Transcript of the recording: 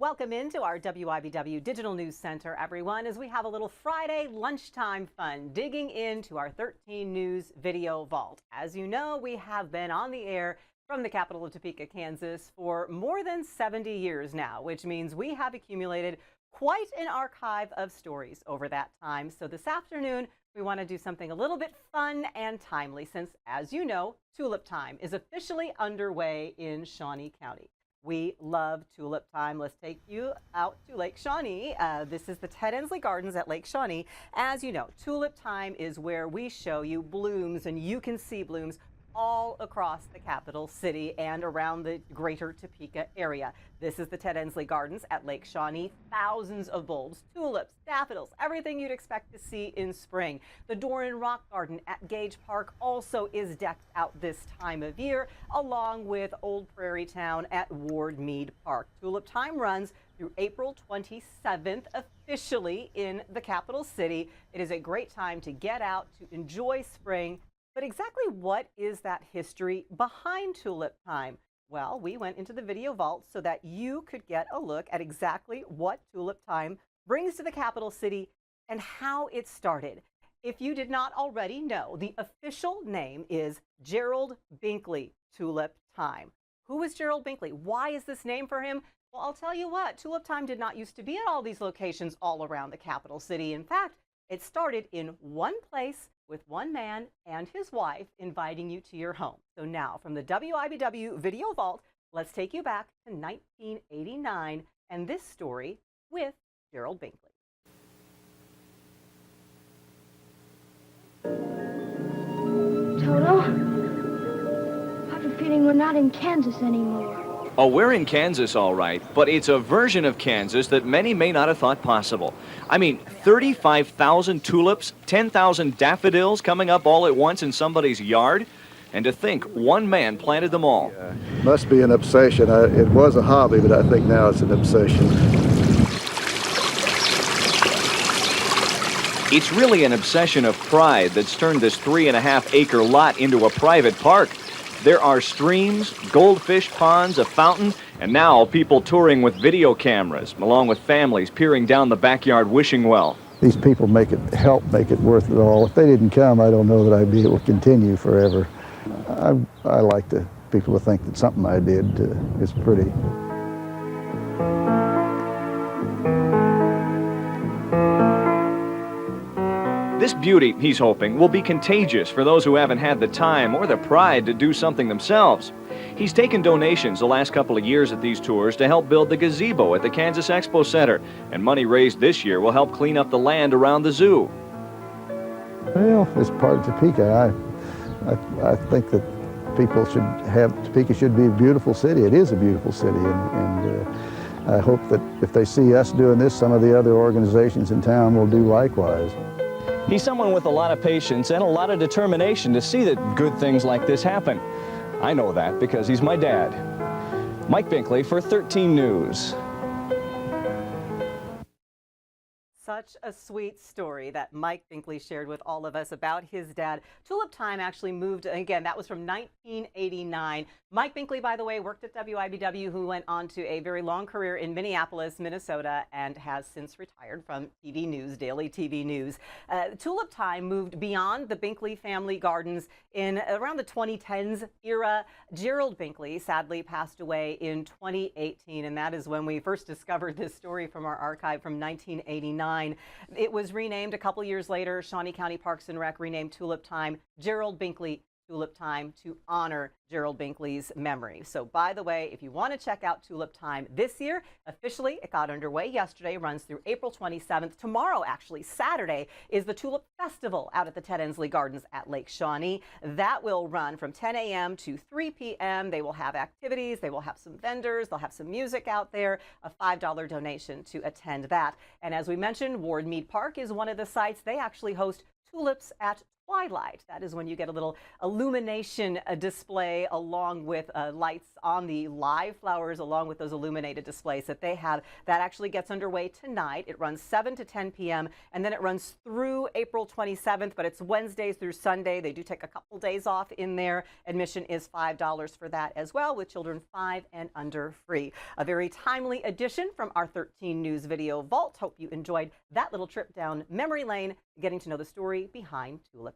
Welcome into our WIBW Digital News Center, everyone, as we have a little Friday lunchtime fun digging into our 13 News video vault. As you know, we have been on the air from the capital of Topeka, Kansas for more than 70 years now, which means we have accumulated quite an archive of stories over that time. So this afternoon, we want to do something a little bit fun and timely since, as you know, Tulip Time is officially underway in Shawnee County. We love Tulip Time. Let's take you out to Lake Shawnee. This is the Ted Ensley Gardens at Lake Shawnee. As you know, Tulip Time is where we show you blooms, and you can see blooms all across the capital city and around the greater Topeka area. This is the Ted Ensley Gardens at Lake Shawnee. Thousands of bulbs, tulips, daffodils, everything you'd expect to see in spring. The Doran Rock Garden at Gage Park also is decked out this time of year, along with Old Prairie Town at Ward Mead Park. Tulip Time runs through April 27th, officially in the capital city. It is a great time to get out, to enjoy spring. But exactly what is that history behind Tulip Time? Well, we went into the video vault so that you could get a look at exactly what Tulip Time brings to the capital city and how it started. If you did not already know, the official name is Gerald Binkley Tulip Time. Who is Gerald Binkley? Why is this name for him? Well, I'll tell you what, Tulip Time did not used to be at all these locations all around the capital city. In fact, it started in one place with one man and his wife inviting you to your home. So now, from the WIBW Video Vault, let's take you back to 1989 and this story with Gerald Binkley. Toto, I have a feeling we're not in Kansas anymore. Oh, we're in Kansas, all right, but it's a version of Kansas that many may not have thought possible. I mean, 35,000 tulips, 10,000 daffodils coming up all at once in somebody's yard. And to think, one man planted them all. Must be an obsession. It was a hobby, but I think now it's an obsession. It's really an obsession of pride that's turned this 3.5-acre lot into a private park. There are streams, goldfish ponds, a fountain, and now people touring with video cameras, along with families peering down the backyard wishing well. These people help make it worth it all. If they didn't come, I don't know that I'd be able to continue forever. I like people to think that something I did is pretty. This beauty, he's hoping, will be contagious for those who haven't had the time or the pride to do something themselves. He's taken donations the last couple of years at these tours to help build the gazebo at the Kansas Expo Center, and money raised this year will help clean up the land around the zoo. Well, as part of Topeka, I think that Topeka should be a beautiful city. It is a beautiful city, and I hope that if they see us doing this, some of the other organizations in town will do likewise. He's someone with a lot of patience and a lot of determination to see that good things like this happen. I know that because he's my dad. Mike Binkley for 13 News. Such a sweet story that Mike Binkley shared with all of us about his dad. Tulip Time actually moved, again, that was from 1989. Mike Binkley, by the way, worked at WIBW, who went on to a very long career in Minneapolis, Minnesota, and has since retired from TV news, daily TV news. Tulip Time moved beyond the Binkley family gardens in around the 2010s era. Gerald Binkley sadly passed away in 2018, and that is when we first discovered this story from our archive from 1989. It was renamed a couple years later. Shawnee County Parks and Rec renamed Tulip Time Gerald Binkley Tulip Time to honor Gerald Binkley's memory. So by the way, if you want to check out Tulip Time this year, officially it got underway yesterday, runs through April 27th. Tomorrow, actually, Saturday, is the Tulip Festival out at the Ted Ensley Gardens at Lake Shawnee. That will run from 10 a.m. to 3 p.m. They will have activities, they will have some vendors, they'll have some music out there, a $5 donation to attend that. And as we mentioned, Ward Mead Park is one of the sites. They actually host tulips at twilight. That is when you get a little illumination display along with lights on the live flowers, along with those illuminated displays that they have. That actually gets underway tonight. It runs 7 to 10 p.m. and then it runs through April 27th, but it's Wednesdays through Sunday. They do take a couple days off in there. Admission is $5 for that as well, with children 5 and under free. A very timely addition from our 13 News Video Vault. Hope you enjoyed that little trip down memory lane, getting to know the story behind Tulip.